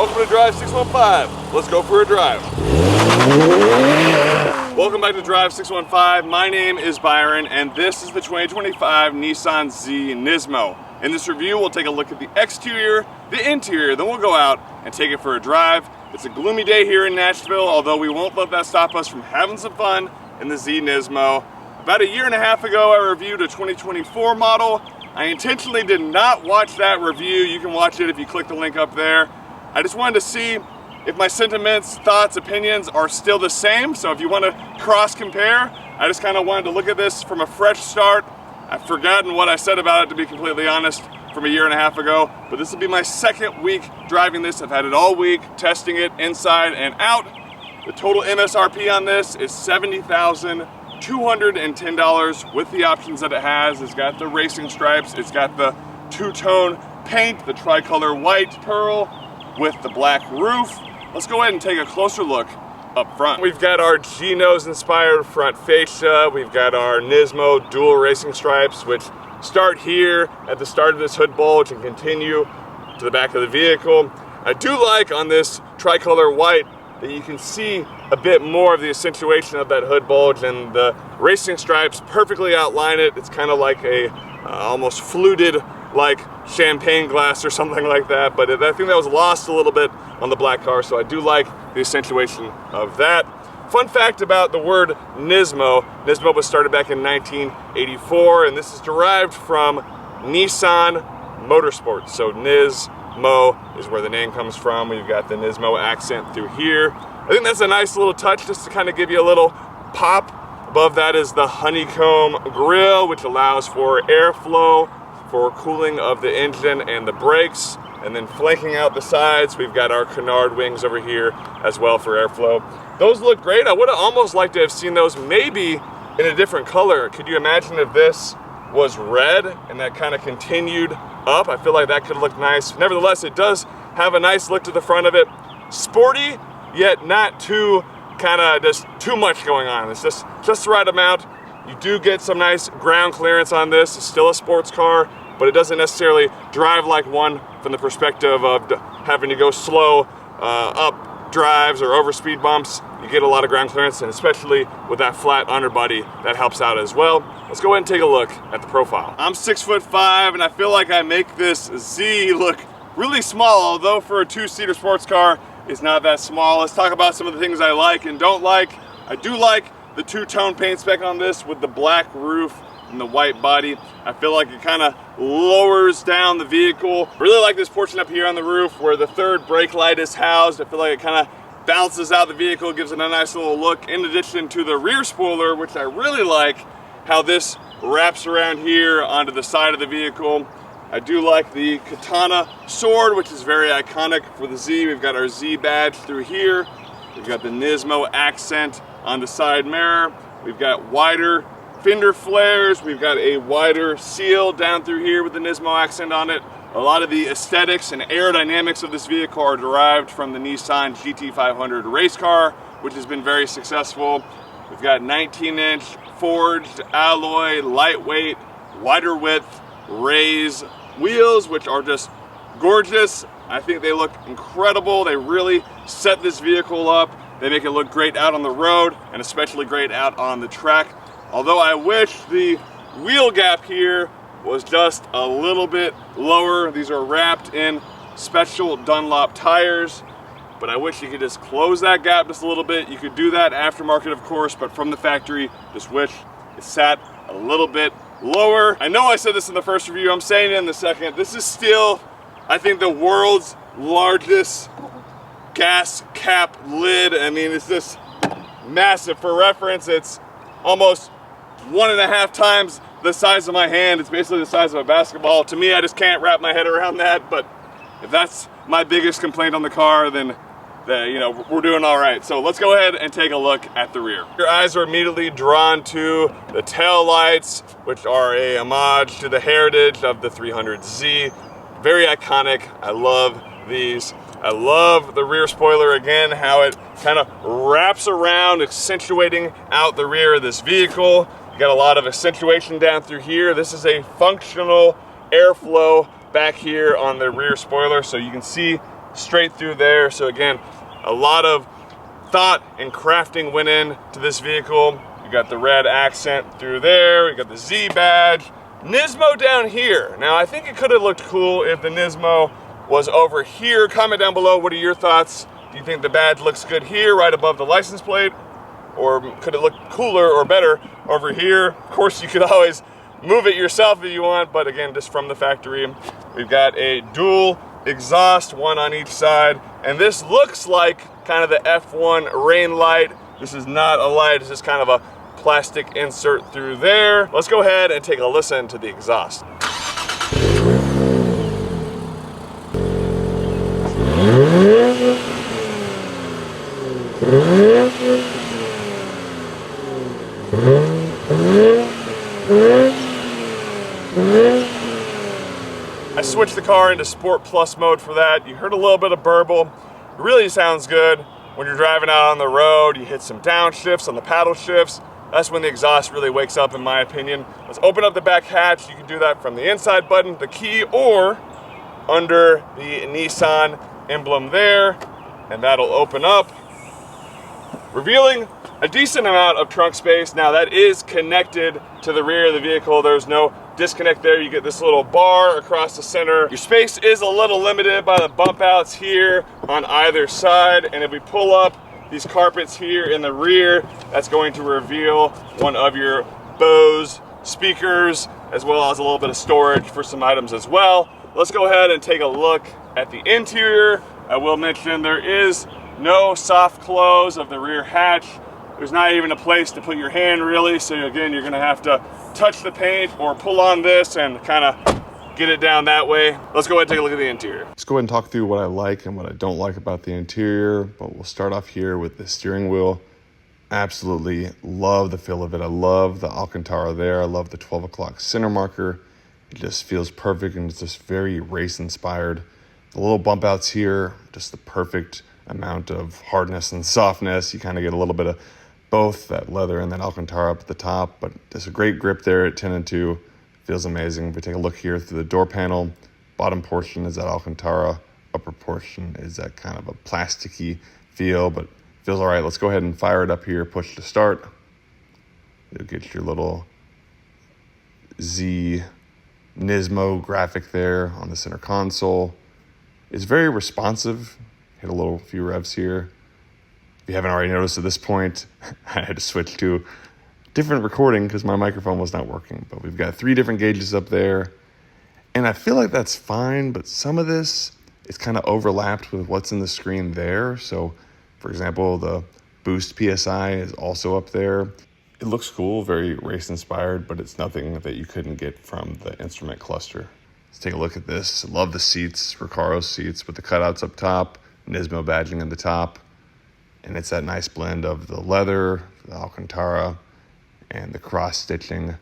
Welcome to Drive 615. Let's go for a drive. Welcome back to Drive 615. My name is Byron, and this is the 2025 Nissan Z Nismo. In this review, we'll take a look at the exterior, the interior, then we'll go out and take it for a drive. It's a gloomy day here in Nashville, although we won't let that stop us from having some fun in the Z Nismo. About a year and a half ago, I reviewed a 2024 model. I intentionally did not watch that review. You can watch it if you click the link up there. I just wanted to see if my sentiments, thoughts, opinions are still the same. So if you want to cross compare, I just kind of wanted to look at this from a fresh start. I've forgotten what I said about it, to be completely honest, from a year and a half ago, but this will be my second week driving this. I've had it all week, testing it inside and out. The total MSRP on this is $70,210 with the options that it has. It's got the racing stripes, it's got the two-tone paint, the tricolor white pearl with the black roof. Let's go ahead and take a closer look up front. We've got our G-nose inspired front fascia. We've got our Nismo dual racing stripes, which start here at the start of this hood bulge and continue to the back of the vehicle. I do like on this tricolor white that you can see a bit more of the accentuation of that hood bulge, and the racing stripes perfectly outline it. It's kind of like a almost fluted like champagne glass or something like that, but I think that was lost a little bit on the black car, so I do like the accentuation of that. Fun fact about the word Nismo: Nismo was started back in 1984, and this is derived from Nissan Motorsports. So Nismo is where the name comes from. We've got the Nismo accent through here. I think that's a nice little touch just to kind of give you a little pop. Above that is the honeycomb grille, which allows for airflow for cooling of the engine and the brakes. And then flanking out the sides, we've got our canard wings over here as well for airflow. Those look great. I would have almost liked to have seen those maybe in a different color. Could you imagine if this was red and that kind of continued up? I feel like that could look nice. Nevertheless, it does have a nice look to the front of it. Sporty, yet not too kind of just too much going on. It's just the right amount. You do get some nice ground clearance on this. It's still a sports car, but it doesn't necessarily drive like one from the perspective of having to go slow up drives or over speed bumps. You get a lot of ground clearance, and especially with that flat underbody, that helps out as well. Let's go ahead and take a look at the profile. I'm 6'5", and I feel like I make this Z look really small, although for a two-seater sports car, it's not that small. Let's talk about some of the things I like and don't like. I do like the two-tone paint spec on this with the black roof and the white body. I feel like it kind of lowers down the vehicle. Really like this portion up here on the roof where the third brake light is housed. I feel like it kind of balances out the vehicle, gives it a nice little look, in addition to the rear spoiler, which I really like how this wraps around here onto the side of the vehicle. I do like the katana sword, which is very iconic for the Z. We've got our Z badge through here. We've got the Nismo accent on the side mirror. We've got wider fender flares. We've got a wider seal down through here with the Nismo accent on it. A lot of the aesthetics and aerodynamics of this vehicle are derived from the Nissan GT500 race car, which has been very successful. We've got 19-inch forged alloy, lightweight, wider width, raised wheels, which are just gorgeous. I think they look incredible. They really set this vehicle up. They make it look great out on the road and especially great out on the track. Although I wish the wheel gap here was just a little bit lower. These are wrapped in special Dunlop tires, but I wish you could just close that gap just a little bit. You could do that aftermarket, of course, but from the factory, just wish it sat a little bit lower. I know I said this in the first review, I'm saying it in the second. This is still, I think, the world's largest gas cap lid. I mean, it's just massive. For reference, it's almost 1.5 times the size of my hand. It's basically the size of a basketball. To me, I just can't wrap my head around that, but if that's my biggest complaint on the car, then you know, we're doing all right. So let's go ahead and take a look at the rear. Your eyes are immediately drawn to the tail lights, which are a homage to the heritage of the 300Z. Very iconic. I love these. I love the rear spoiler again, how it kind of wraps around, accentuating out the rear of this vehicle. You got a lot of accentuation down through here. This is a functional airflow back here on the rear spoiler, so you can see straight through there. So again, a lot of thought and crafting went into this vehicle. You got the red accent through there, you got the Z badge. Nismo down here. Now I think it could have looked cool if the Nismo was over here. Comment down below, what are your thoughts? Do you think the badge looks good here, right above the license plate? Or could it look cooler or better over here? Of course, you could always move it yourself if you want, but again, just from the factory. We've got a dual exhaust, one on each side, and this looks like kind of the F1 rain light. This is not a light, it's just kind of a plastic insert through there. Let's go ahead and take a listen to the exhaust. I switched the car into Sport Plus mode for that. You heard a little bit of burble. It really sounds good when you're driving out on the road. You hit some downshifts on the paddle shifts. That's when the exhaust really wakes up, in my opinion. Let's open up the back hatch. You can do that from the inside button, the key, or under the Nissan emblem there, and that'll open up, revealing a decent amount of trunk space. Now that is connected to the rear of the vehicle. There's no disconnect there. You get this little bar across the center. Your space is a little limited by the bump outs here on either side, and if we pull up these carpets here in the rear, that's going to reveal one of your Bose speakers, as well as a little bit of storage for some items as well. Let's go ahead and take a look at the interior. I will mention there is no soft close of the rear hatch. There's not even a place to put your hand really, so again, you're gonna have to touch the paint or pull on this and kind of get it down that way. Let's go ahead and take a look at the interior. Let's go ahead and talk through what I like and what I don't like about the interior, but we'll start off here with the steering wheel. Absolutely love the feel of it. I love the Alcantara there. I love the 12 o'clock center marker. It just feels perfect and it's just very race inspired. The little bump outs here, just the perfect amount of hardness and softness. You kind of get a little bit of both that leather and that Alcantara up at the top, but there's a great grip there at 10 and 2. Feels amazing. If we take a look here through the door panel, bottom portion is that Alcantara, upper portion is that kind of a plasticky feel, but feels all right. Let's go ahead and fire it up here, push to start. You'll get your little Z Nismo graphic there on the center console. It's very responsive. Hit a few revs here. If you haven't already noticed at this point, I had to switch to different recording because my microphone was not working, but we've got 3 different gauges up there, and I feel like that's fine, but some of this is kind of overlapped with what's in the screen there. So for example, the boost PSI is also up there. It looks cool, very race inspired, but it's nothing that you couldn't get from the instrument cluster. Let's take a look at this. Love the seats, Recaro seats with the cutouts up top, Nismo badging in the top, and it's that nice blend of the leather, the Alcantara, and the cross stitching.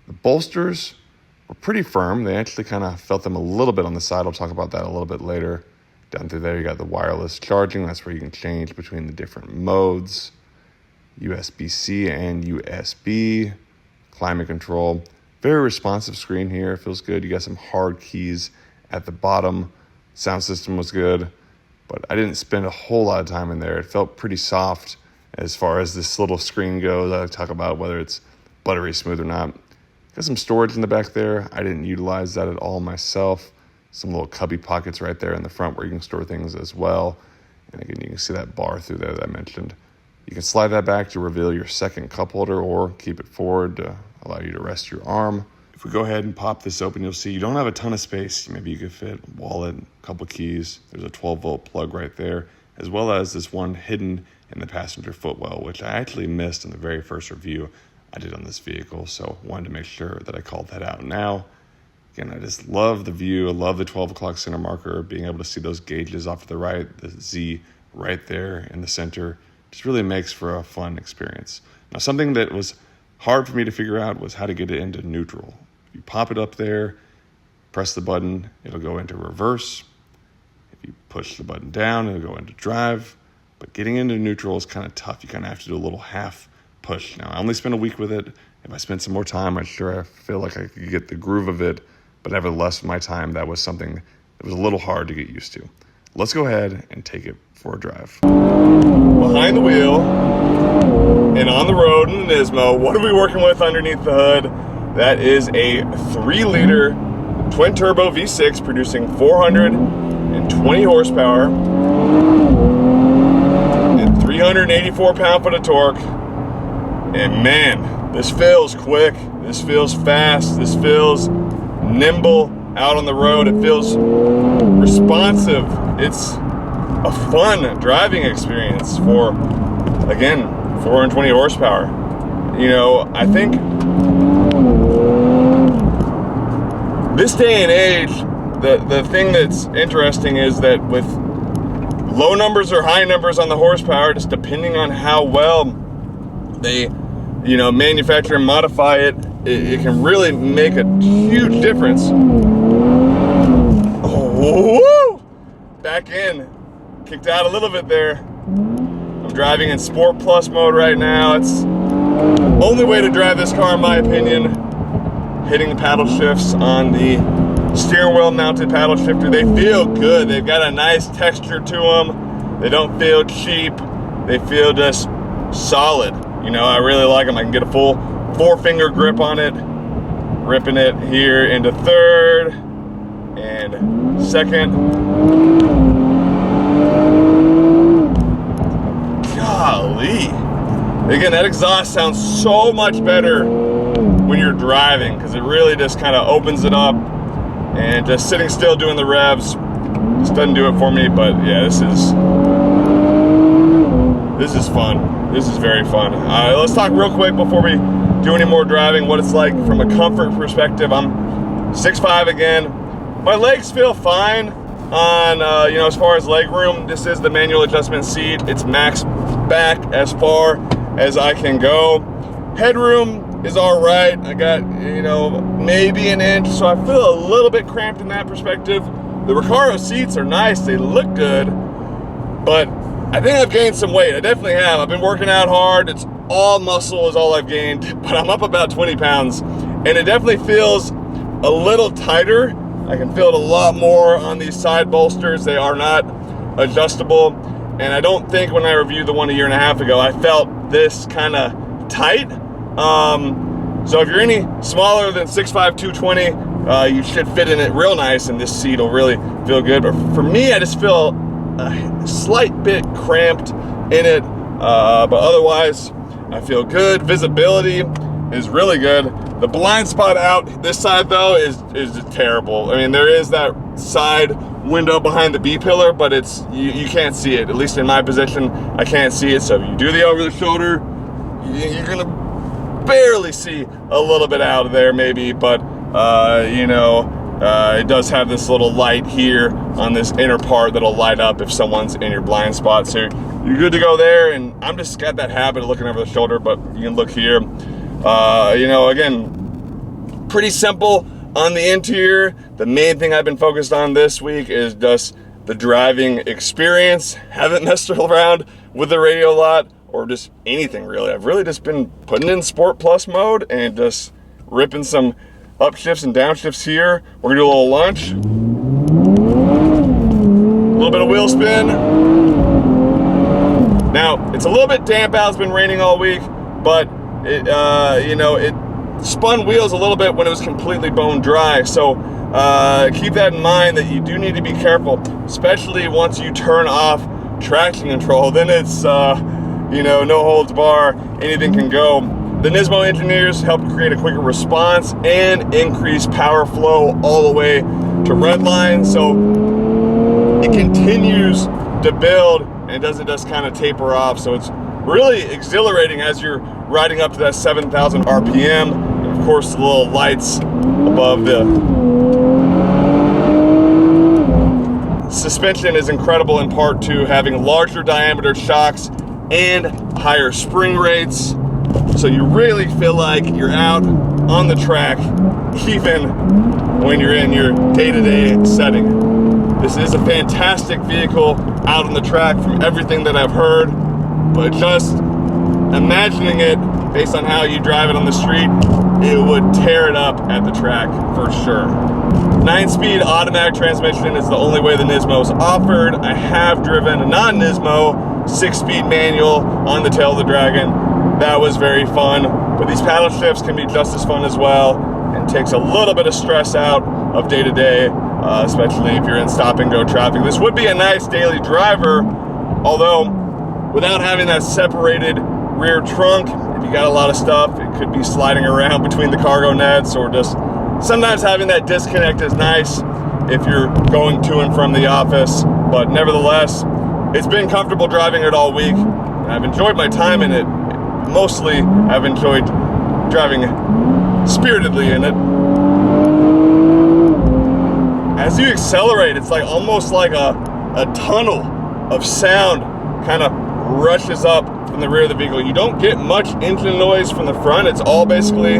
The bolsters were pretty firm. They actually kind of felt them a little bit on the side. I'll talk about that a little bit later. Down through there, you got the wireless charging. That's where you can change between the different modes. USB-C and USB. Climate control. Very responsive screen here. Feels good. You got some hard keys at the bottom. Sound system was good, but I didn't spend a whole lot of time in there. It felt pretty soft as far as this little screen goes. I talk about whether it's buttery smooth or not. Got some storage in the back there. I didn't utilize that at all myself. Some little cubby pockets right there in the front where you can store things as well. And again, you can see that bar through there that I mentioned. You can slide that back to reveal your second cup holder or keep it forward to allow you to rest your arm. If we go ahead and pop this open, you'll see you don't have a ton of space. Maybe you could fit a wallet, a couple keys. There's a 12-volt plug right there, as well as this one hidden in the passenger footwell, which I actually missed in the very first review I did on this vehicle. So wanted to make sure that I called that out now. Again, I just love the view. I love the 12 o'clock center marker, being able to see those gauges off to the right, the Z right there in the center. Just really makes for a fun experience. Now, something that was hard for me to figure out was how to get it into neutral. You pop it up there, press the button, it'll go into reverse. If you push the button down, it'll go into drive. But getting into neutral is kind of tough. You kind of have to do a little half push. Now, I only spent a week with it. If I spent some more time, I feel like I could get the groove of it. But nevertheless, with my time, that was something that was a little hard to get used to. let's go ahead and take it for a drive. Behind the wheel and on the road in the Nismo, what are we working with underneath the hood? That is a 3-liter twin turbo V6 producing 420 horsepower and 384 pound-foot of torque. And man, this feels quick, this feels fast, this feels nimble out on the road. It feels responsive. It's a fun driving experience for, again, 420 horsepower. You know, I think this day and age, the thing that's interesting is that with low numbers or high numbers on the horsepower, just depending on how well they, you know, manufacture and modify it, it can really make a huge difference. Oh, woo! Back in, kicked out a little bit there. I'm driving in Sport Plus mode right now. It's the only way to drive this car, in my opinion. Hitting the paddle shifts on the steering wheel mounted paddle shifter. They feel good. They've got a nice texture to them. They don't feel cheap. They feel just solid. You know, I really like them. I can get a full 4-finger grip on it. Ripping it here into third and second. Golly. Again, that exhaust sounds so much better when you're driving, because it really just kind of opens it up, and just sitting still doing the revs just doesn't do it for me. But yeah, this is fun. This is very fun. Let's talk real quick before we do any more driving, what it's like from a comfort perspective. I'm 6'5" again. My legs feel fine on, you know, as far as leg room. This is the manual adjustment seat. It's max back as far as I can go. Headroom is all right. I got, you know, maybe an inch, so I feel a little bit cramped in that perspective. The Recaro seats are nice. They look good, but I think I've gained some weight. I definitely have. I've been working out hard. It's all muscle is all I've gained, but I'm up about 20 pounds, and it definitely feels a little tighter. I can feel it a lot more on these side bolsters. They are not adjustable, and I don't think when I reviewed the one a year and a half ago, I felt this kind of tight. So if you're any smaller than 6'5", 220, you should fit in it real nice, and this seat will really feel good. But for me, I just feel a slight bit cramped in it, but otherwise I feel good. Visibility is really good. The blind spot out this side though is just terrible. I mean, there is that side window behind the B pillar, but it's you can't see it. At least in my position, I can't see it. So if you do the over the shoulder, you're gonna barely see a little bit out of there maybe, but you know, it does have this little light here on this inner part that'll light up if someone's in your blind spot. So you're good to go there, and I'm just got that habit of looking over the shoulder, but you can look here. You know, again, pretty simple on the interior. The main thing I've been focused on this week is just the driving experience. Haven't messed around with the radio a lot, or just anything really. I've really just been putting in Sport Plus mode and just ripping some upshifts and downshifts here. We're gonna do a little lunge. A little bit of wheel spin. Now, it's a little bit damp out. It's been raining all week, but it, you know, it spun wheels a little bit when it was completely bone dry. So keep that in mind, that you do need to be careful, especially once you turn off traction control. Then it's, you know, no holds bar, anything can go. The Nismo engineers help create a quicker response and increase power flow all the way to red line. So it continues to build and doesn't just kind of taper off. So it's really exhilarating as you're riding up to that 7,000 RPM. And of course, the little lights above the suspension is incredible, in part to having larger diameter shocks and higher spring rates. So you really feel like you're out on the track, even when you're in your day-to-day setting. This is a fantastic vehicle out on the track from everything that I've heard, but just imagining it based on how you drive it on the street, it would tear it up at the track for sure. 9-speed automatic transmission is the only way the Nismo is offered. I have driven a non-Nismo 6-speed manual on the tail of the Dragon. That was very fun, but these paddle shifts can be just as fun as well, and takes a little bit of stress out of day-to-day, especially if you're in stop-and-go traffic. This would be a nice daily driver, although without having that separated rear trunk, if you got a lot of stuff, it could be sliding around between the cargo nets, or just sometimes having that disconnect is nice if you're going to and from the office. But nevertheless, it's been comfortable driving it all week, and I've enjoyed my time in it. Mostly, I've enjoyed driving spiritedly in it. As you accelerate, it's like almost like a tunnel of sound kind of rushes up from the rear of the vehicle. You don't get much engine noise from the front. It's all basically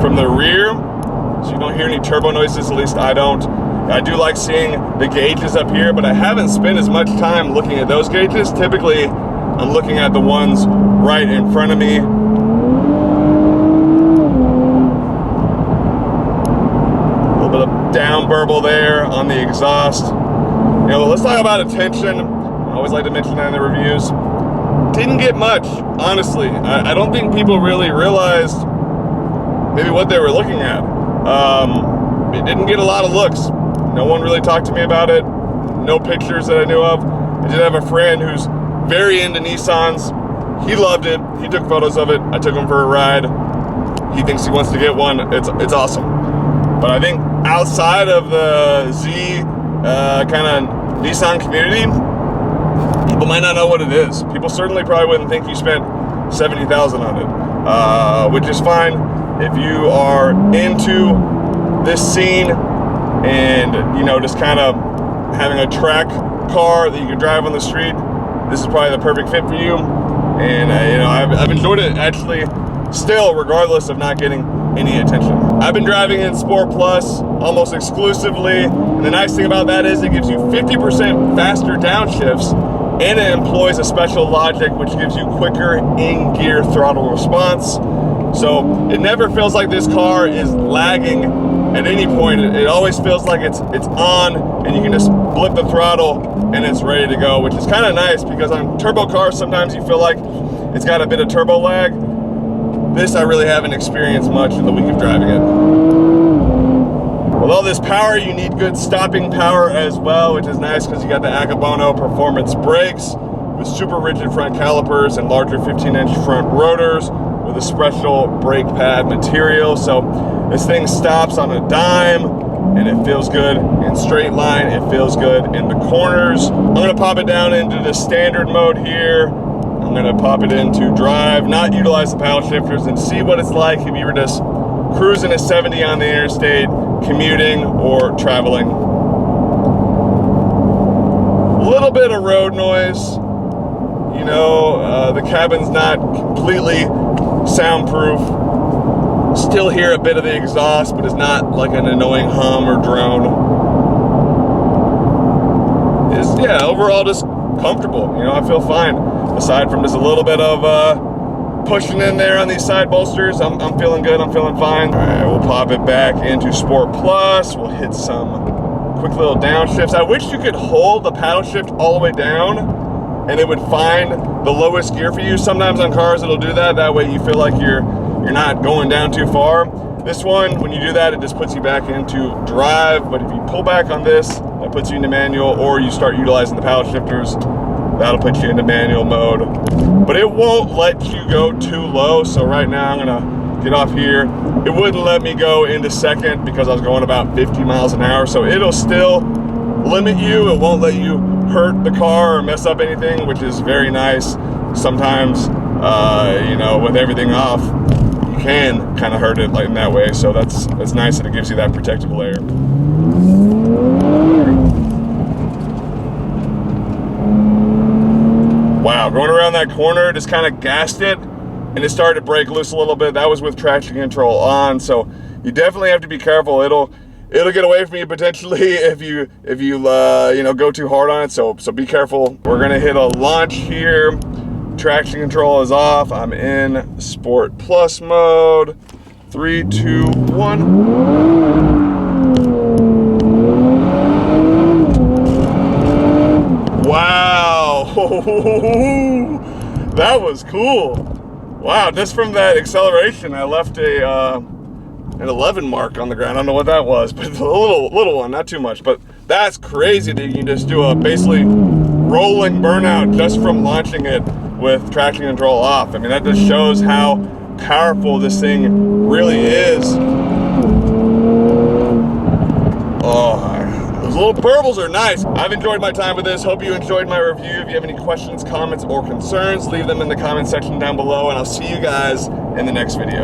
from the rear, so you don't hear any turbo noises, at least I don't. I do like seeing the gauges up here, but I haven't spent as much time looking at those gauges. Typically, I'm looking at the ones right in front of me. A little bit of down burble there on the exhaust. You know, let's talk about attention. I always like to mention that in the reviews. Didn't get much, honestly. I don't think people really realized maybe what they were looking at. It didn't get a lot of looks. No one really talked to me about it. No pictures that I knew of. I did have a friend who's very into Nissans. He loved it. He took photos of it. I took him for a ride. He thinks he wants to get one. It's awesome. But I think outside of the Z kind of Nissan community, people might not know what it is. People certainly probably wouldn't think you spent $70,000 on it, which is fine if you are into this scene and, you know, just kind of having a track car that you can drive on the street. This is probably the perfect fit for you. And you know, I've enjoyed it actually still, regardless of not getting any attention. I've been driving in Sport Plus almost exclusively, and the nice thing about that is it gives you 50% faster downshifts, and it employs a special logic which gives you quicker in-gear throttle response. So it never feels like this car is lagging at any point. It always feels like it's on, and you can just blip the throttle and it's ready to go, which is kind of nice because on turbo cars sometimes you feel like it's got a bit of turbo lag. This I really haven't experienced much in the week of driving it. With all this power, you need good stopping power as well, which is nice because you got the Akabono performance brakes with super rigid front calipers and larger 15-inch front rotors with a special brake pad material. So this thing stops on a dime, and it feels good in straight line. It feels good in the corners. I'm gonna pop it down into the standard mode here. I'm gonna pop it into drive, not utilize the paddle shifters, and see what it's like if you were just cruising at 70 on the interstate, commuting or traveling. A little bit of road noise. You know, the cabin's not completely soundproof. Still hear a bit of the exhaust, but it's not like an annoying hum or drone. Yeah, overall just comfortable. You know, I feel fine. Aside from just a little bit of pushing in there on these side bolsters, I'm feeling good, I'm feeling fine. All right, we'll pop it back into Sport Plus. We'll hit some quick little downshifts. I wish you could hold the paddle shift all the way down and it would find the lowest gear for you. Sometimes on cars it'll do that. That way you feel like you're not going down too far. This one, when you do that, it just puts you back into drive. But if you pull back on this, that puts you into manual, or you start utilizing the paddle shifters, that'll put you into manual mode. But it won't let you go too low. So right now I'm gonna get off here. It wouldn't let me go into second because I was going about 50 miles an hour. So it'll still limit you. It won't let you hurt the car or mess up anything, which is very nice. Sometimes, you know, with everything off, you can kind of hurt it like in that way. So that's nice that it gives you that protective layer. Wow, going around that corner, just kind of gassed it, and it started to break loose a little bit. That was with traction control on, so you definitely have to be careful. It'll get away from you potentially if you you know, go too hard on it. So be careful. We're gonna hit a launch here. Traction control is off. I'm in Sport Plus mode. 3, 2, 1. Wow. That was cool. Wow, just from that acceleration, I left an 11 mark on the ground. I don't know what that was, but a little one, not too much. But that's crazy that you can just do a basically rolling burnout just from launching it with traction control off. I mean, that just shows how powerful this thing really is. Oh, those little purples are nice. I've enjoyed my time with this. Hope you enjoyed my review. If you have any questions, comments, or concerns, leave them in the comment section down below, and I'll see you guys in the next video.